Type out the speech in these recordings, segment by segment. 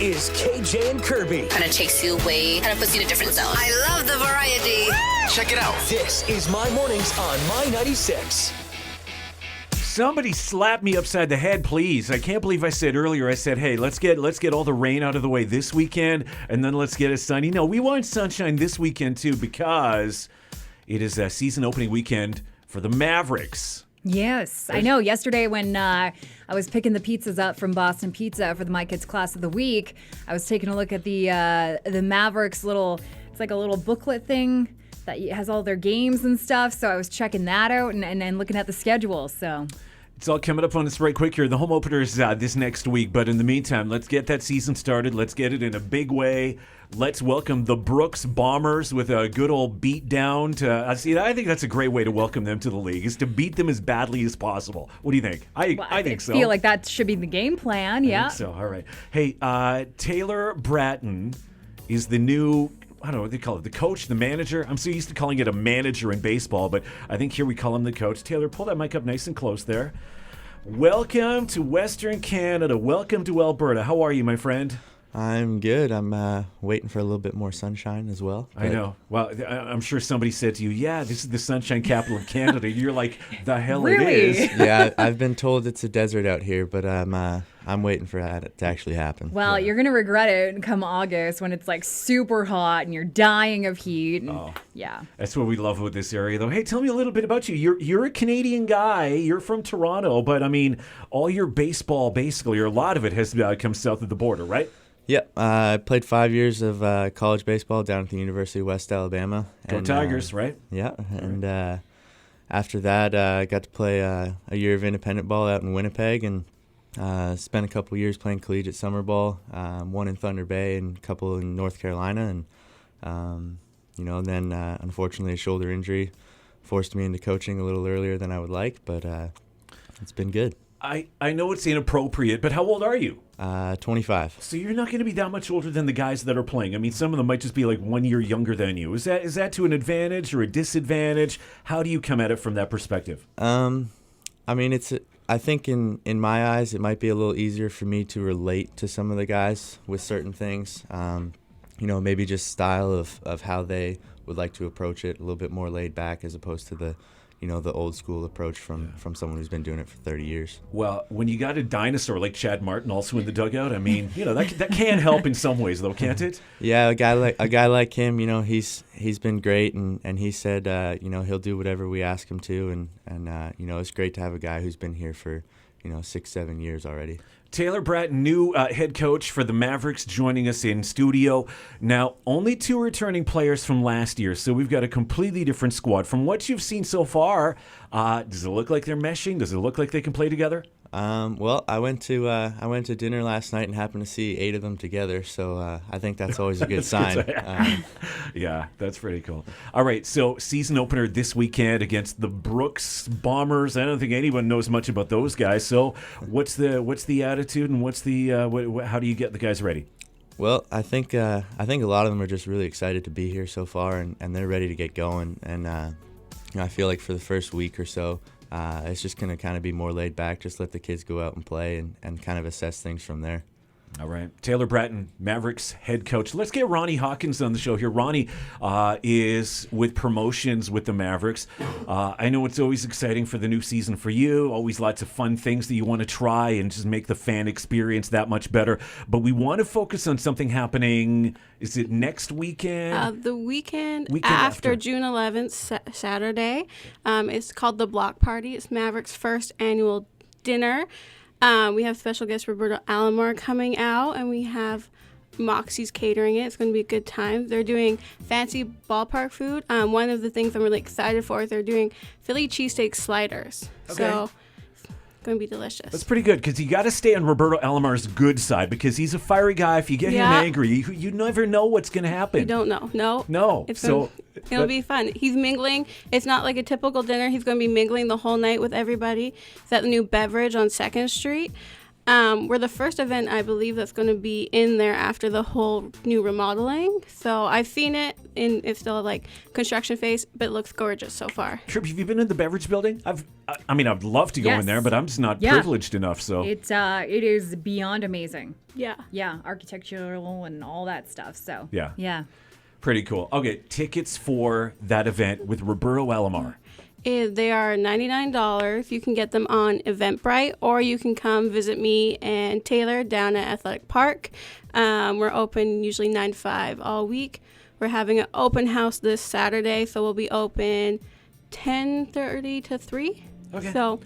is KJ and Kirby. Kind of takes you away, kind of puts you in a different zone. I love the variety. Check it out. This is My Mornings on My 96. Somebody slap me upside the head, please. I can't believe I said earlier, I said, hey, let's get all the rain out of the way this weekend, and then let's get it sunny. No, we want sunshine this weekend, too, because it is a season opening weekend for the Mavericks. Yes, I know. Yesterday when I was picking the pizzas up from Boston Pizza for the My Kids Class of the Week, I was taking a look at the Mavericks it's like a little booklet thing that has all their games and stuff. So I was checking that out and looking at the schedule. So it's all coming up on us right quick here. The home opener is this next week. But in the meantime, let's get that season started. Let's get it in a big way. Let's welcome the Brooks Bombers with a good old beat down to I think that's a great way to welcome them to the league, is to beat them as badly as possible. What do you think? I think so. I feel like that should be the game plan. Yeah. I think so. All right. Hey, Taylor Bratton is the new, I don't know what they call it, the coach, the manager. I'm so used to calling it a manager in baseball, but I think here we call him the coach. Taylor, pull that mic up nice and close there. Welcome to Western Canada. Welcome to Alberta. How are you, my friend? I'm good. I'm waiting for a little bit more sunshine as well. I know. Well, I'm sure somebody said to you, yeah, this is the sunshine capital of Canada. You're like, the hell really? It is. Yeah, I've been told it's a desert out here, but I'm waiting for that to actually happen. Well, you're going to regret it come August when it's like super hot and you're dying of heat. And, yeah. That's what we love with this area, though. Hey, tell me a little bit about you. You're a Canadian guy. You're from Toronto, but, I mean, all your baseball, basically, or a lot of it has come south of the border, right? Yep. I played 5 years of college baseball down at the University of West Alabama. Go Tigers, right? Yeah. And after that, I got to play a year of independent ball out in Winnipeg and spent a couple years playing collegiate summer ball, one in Thunder Bay and a couple in North Carolina. And, then unfortunately a shoulder injury forced me into coaching a little earlier than I would like, but it's been good. I know it's inappropriate, but how old are you? 25. So you're not going to be that much older than the guys that are playing. I mean, some of them might just be like 1 year younger than you. Is that to an advantage or a disadvantage? How do you come at it from that perspective? I mean, I think in my eyes, it might be a little easier for me to relate to some of the guys with certain things. Maybe just style of how they would like to approach it, a little bit more laid back as opposed to the old school approach from someone who's been doing it for 30 years. Well, when you got a dinosaur like Chad Martin also in the dugout, I mean, that can help in some ways, though, can't it? Yeah, a guy like him, he's been great, and he said, he'll do whatever we ask him to, and it's great to have a guy who's been here for 6-7 years already. Taylor Bratton, new head coach for the Mavericks, joining us in studio. Now, only 2 returning players from last year, so we've got a completely different squad. From what you've seen so far, does it look like they're meshing? Does it look like they can play together? Well, I went to dinner last night and happened to see 8 of them together, so I think that's always a good sign. Yeah, that's pretty cool. All right, so season opener this weekend against the Brooks Bombers. I don't think anyone knows much about those guys. So, what's the attitude and what's the how do you get the guys ready? Well, I think a lot of them are just really excited to be here so far, and they're ready to get going. And I feel like for the first week or so, it's just going to kind of be more laid back. Just let the kids go out and play and kind of assess things from there. All right. Taylor Bratton, Mavericks head coach. Let's get Ronnie Hawkins on the show here. Ronnie is with promotions with the Mavericks. I know it's always exciting for the new season for you. Always lots of fun things that you want to try and just make the fan experience that much better. But we want to focus on something happening. Is it next weekend? The weekend after June 11th, Saturday. It's called the Block Party. It's Mavericks' first annual dinner. We have special guest Roberto Alomar coming out, and we have Moxie's catering it. It's going to be a good time. They're doing fancy ballpark food. One of the things I'm really excited for is they're doing Philly cheesesteak sliders. Okay. So it's going to be delicious. That's pretty good because you got to stay on Roberto Alomar's good side because he's a fiery guy. If you get him angry, you never know what's going to happen. You don't know. No. It'll be fun. He's mingling. It's not like a typical dinner. He's going to be mingling the whole night with everybody. It's at the new Beverage on 2nd Street. We're the first event, I believe, that's going to be in there after the whole new remodeling. So I've seen it, and it's still like construction phase, but it looks gorgeous so far. Trip, have you been in the beverage building? I'd love to go Yes. in there, but I'm just not Yeah. privileged enough. So It is beyond amazing. Yeah. Yeah, architectural and all that stuff. So Yeah. yeah. pretty cool. Okay, tickets for that event with Roberto Alomar. They are $99. You can get them on Eventbrite, or you can come visit me and Taylor down at Athletic Park. We're open usually 9 to 5 all week. We're having an open house this Saturday, so we'll be open 10:30 to 3. Okay. So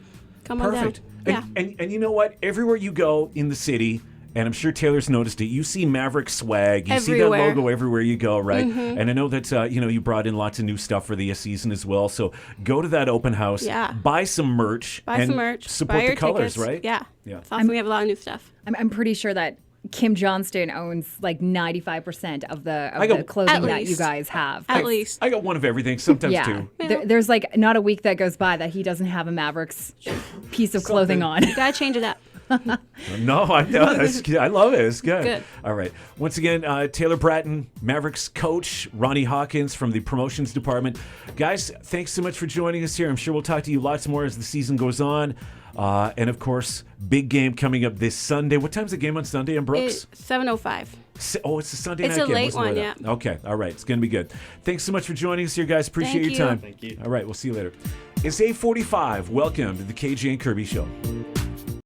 come Perfect. on down. And you know what? Everywhere you go in the city, and I'm sure Taylor's noticed it, you see Maverick swag. You see that Everywhere. logo everywhere you go, right? And I know that you brought in lots of new stuff for the season as well. So go to that open house, Yeah. buy some merch, Buy and some merch. support buy the your colors, tickets. right? Yeah. Yeah. It's awesome. We have a lot of new stuff. I'm pretty sure that Kim Johnston owns like 95% of the At clothing that you least. guys have. At least. I got one of everything, sometimes Yeah, two. there's like not a week that goes by that he doesn't have a Mavericks piece of clothing on. You gotta change it up. No, I know. I love it. It's good. Good. All right. Once again, Taylor Bratton, Mavericks coach, Ronnie Hawkins from the promotions department. Guys, thanks so much for joining us here. I'm sure we'll talk to you lots more as the season goes on. And, of course, big game coming up this Sunday. What time's the game on Sunday in Brooks? It's 7:05. It's a Sunday It's night a game. late Wasn't one, aware of that. Okay. All right. It's going to be good. Thanks so much for joining us here, guys. Appreciate Thank your you. time. Thank you. All right. We'll see you later. It's 8:45. Welcome to the KJ and Kirby Show.